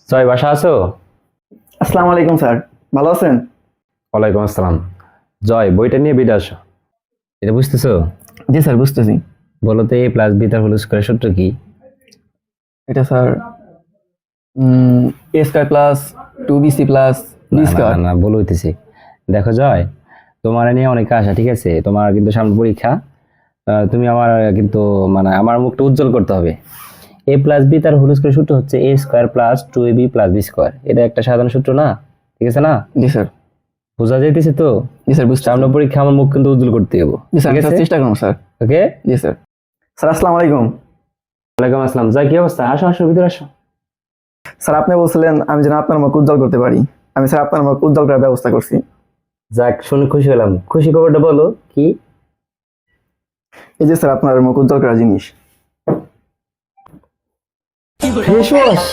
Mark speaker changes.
Speaker 1: জয়, বাসা আছো?
Speaker 2: আসসালামু আলাইকুম স্যার, ভালো আছেন?
Speaker 1: ওয়ালাইকুম আসসালাম। জয়, বইটা নিয়ে বেরিয়ে আসো। এটা বুঝতেছো?
Speaker 2: জি স্যার, বুঝতেছি।
Speaker 1: বলো তো, এ প্লাস বি তার হোল স্কয়ার সূত্র কি?
Speaker 2: এটা sir A square plus 2bc plus B
Speaker 1: না না
Speaker 2: স্কোয়ার।
Speaker 1: না না, ভুল হইতেছি। দেখো জয়, তোমার এ নিয়ে অনেক আশা, ঠিক আছে? তোমার কিন্তু সামনে পরীক্ষা। তুমি আমার কিন্তু মানে আমার মুখটা উজ্জ্বল করতে হবে। এ প্লাস বি তার হোল স্কয়ার সূত্র হচ্ছে A square plus 2ab plus B square. এটা একটা সাধারণ সূত্র না? ঠিক আছে না?
Speaker 2: জি স্যার।
Speaker 1: বোঝা যাইতেছে তো?
Speaker 2: জি স্যার, বুঝতেছি।
Speaker 1: সামনে পরীক্ষা আমার মুখ কিন্তু উজ্জ্বল করতে হবে।
Speaker 2: জি স্যার,
Speaker 1: ঠিক
Speaker 2: আমি
Speaker 1: আছে?
Speaker 2: চেষ্টা করুন স্যার।
Speaker 1: ওকে।
Speaker 2: জি স্যার। স্যার আসসালামু আলাইকুম।
Speaker 1: ওয়ালাইকুম আসসালাম। জয়, কি অবস্থা? আসো আসো, ভিতরে আসো।
Speaker 2: স্যার আপনি বলছিলেন আমি যেন আপনার মুখ উজ্জ্বল করতে পারি। আমি স্যার আপনার মুখ উজ্জ্বল করার ব্যবস্থা করছি।
Speaker 1: যাক, শুনে খুশি হলাম। খুশি খবরটা বলো কি?
Speaker 2: এই যে স্যার আপনার মুখ উজ্জ্বল করার জিনিস।
Speaker 1: Face wash?